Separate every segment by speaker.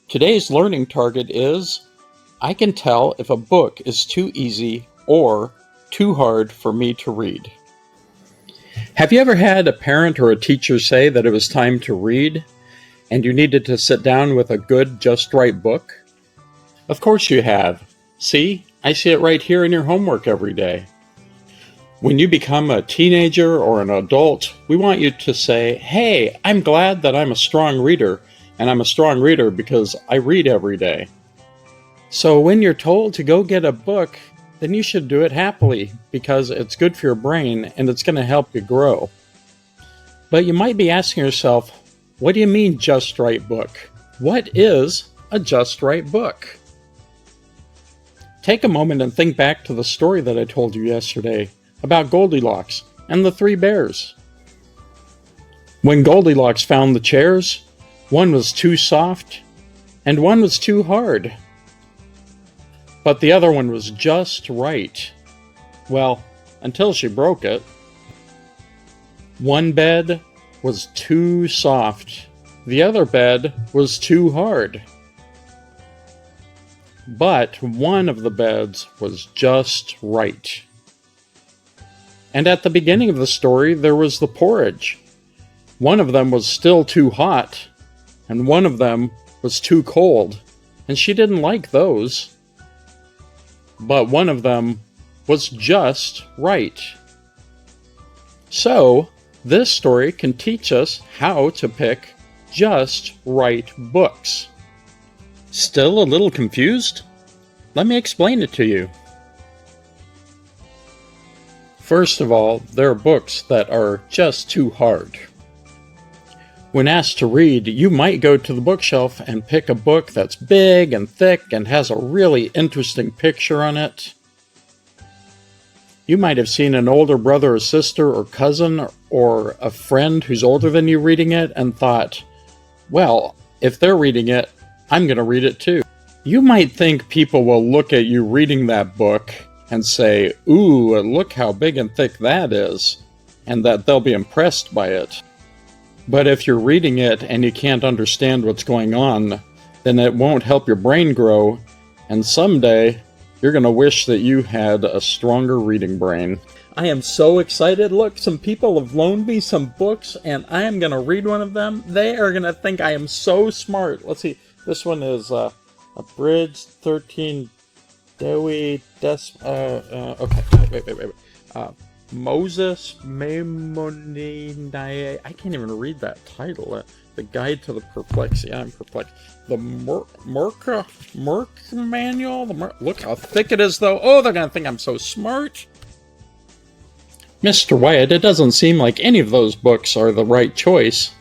Speaker 1: Today's learning target is, I can tell if a book is too easy or too hard for me to read. Have you ever had a parent or a teacher say that it was time to read and you needed to sit down with a good, just right book? Of course you have. See, I see it right here in your homework every day. When you become a teenager or an adult, we want you to say, hey, I'm glad that I'm a strong reader, and I'm a strong reader because I read every day. So when you're told to go get a book, then you should do it happily because it's good for your brain and it's going to help you grow. But you might be asking yourself, what do you mean just right book? What is a just right book? Take a moment and think back to the story that I told you yesterday about Goldilocks and the three bears. When Goldilocks found the chairs, one was too soft and one was too hard. But the other one was just right. Well, until she broke it. One bed was too soft. The other bed was too hard. But one of the beds was just right. And at the beginning of the story, there was the porridge. One of them was still too hot, and one of them was too cold, and she didn't like those. But one of them was just right. So, this story can teach us how to pick just right books. Still a little confused? Let me explain it to you. First of all, there are books that are just too hard. When asked to read, you might go to the bookshelf and pick a book that's big and thick and has a really interesting picture on it. You might have seen an older brother or sister or cousin or a friend who's older than you reading it and thought, well, if they're reading it, I'm going to read it too. You might think people will look at you reading that book and say, ooh, look how big and thick that is, and that they'll be impressed by it. But if you're reading it and you can't understand what's going on, then it won't help your brain grow, and someday you're going to wish that you had a stronger reading brain. I am so excited. Look, some people have loaned me some books, and I am going to read one of them. They are going to think I am so smart. Let's see. This one is Abridged 13 Dewi okay, wait. Moses Maimonides. I can't even read that title. The Guide to the Perplexed. Yeah, I'm perplexed. The Merck Manual. Look how thick it is, though. Oh, they're gonna think I'm so smart. Mr. Wyatt, it doesn't seem like any of those books are the right choice.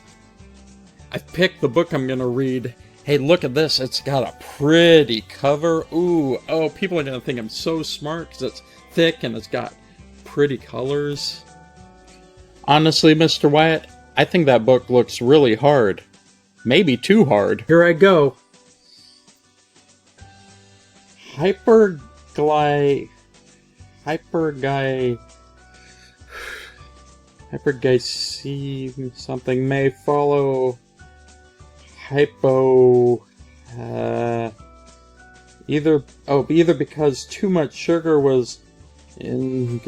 Speaker 1: I've picked the book I'm gonna read. Hey, look at this. It's got a pretty cover. Ooh, oh, people are gonna think I'm so smart because it's thick and it's got pretty colors. Honestly, Mr. Wyatt, I think that book looks really hard. Maybe too hard. Here I go. Hyperglycemia something may follow. Either because too much sugar was in.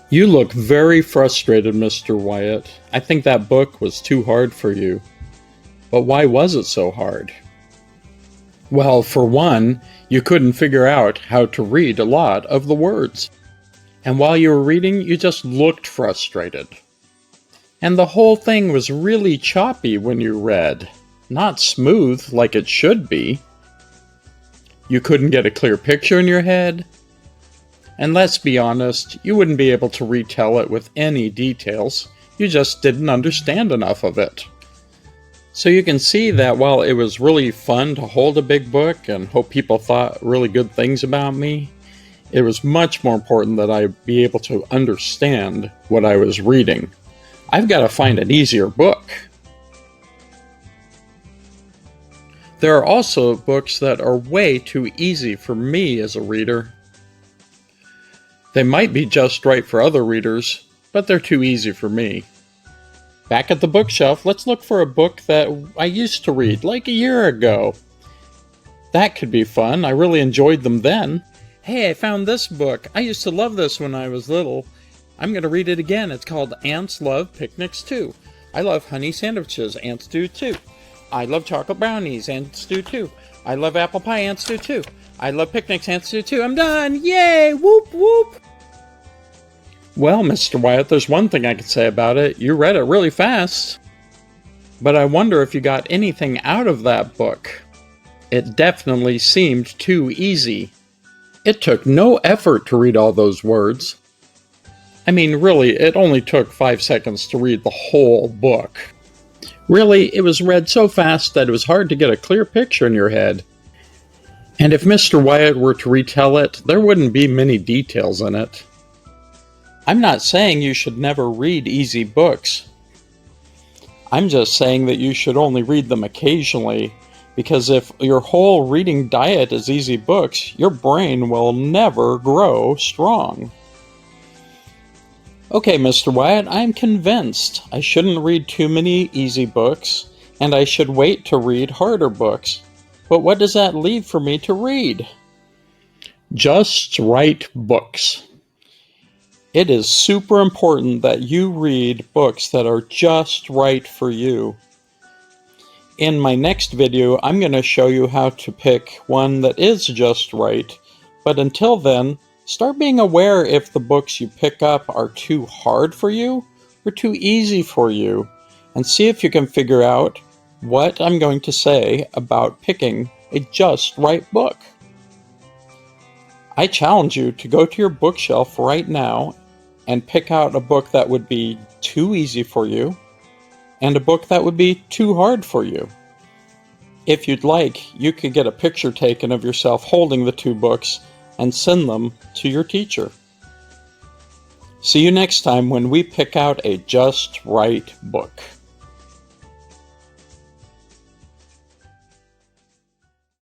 Speaker 1: You look very frustrated, Mr. Wyatt. I think that book was too hard for you. But why was it so hard? Well, for one, you couldn't figure out how to read a lot of the words. And while you were reading, you just looked frustrated. And the whole thing was really choppy when you read. Not smooth like it should be. You couldn't get a clear picture in your head. And let's be honest, you wouldn't be able to retell it with any details. You just didn't understand enough of it. So you can see that while it was really fun to hold a big book and hope people thought really good things about me, it was much more important that I be able to understand what I was reading. I've got to find an easier book. There are also books that are way too easy for me as a reader. They might be just right for other readers, but they're too easy for me. Back at the bookshelf, let's look for a book that I used to read, like a year ago. That could be fun. I really enjoyed them then. Hey, I found this book. I used to love this when I was little. I'm going to read it again. It's called Ants Love Picnics Too. I love honey sandwiches. Ants do too. I love chocolate brownies. Ants do too. I love apple pie. Ants do too. I love picnics. Ants do too. I'm done. Yay! Whoop whoop! Well, Mr. Wyatt, there's one thing I can say about it. You read it really fast. But I wonder if you got anything out of that book. It definitely seemed too easy. It took no effort to read all those words. I mean, really, it only took 5 seconds to read the whole book. Really, it was read so fast that it was hard to get a clear picture in your head. And if Mr. Wyatt were to retell it, there wouldn't be many details in it. I'm not saying you should never read easy books. I'm just saying that you should only read them occasionally, because if your whole reading diet is easy books, your brain will never grow strong. Okay, Mr. Wyatt, I'm convinced I shouldn't read too many easy books, and I should wait to read harder books. But what does that leave for me to read? Just right books. It is super important that you read books that are just right for you. In my next video, I'm going to show you how to pick one that is just right, but until then, start being aware if the books you pick up are too hard for you or too easy for you, and see if you can figure out what I'm going to say about picking a just right book. I challenge you to go to your bookshelf right now and pick out a book that would be too easy for you and a book that would be too hard for you. If you'd like, you could get a picture taken of yourself holding the two books and send them to your teacher. See you next time when we pick out a just right book.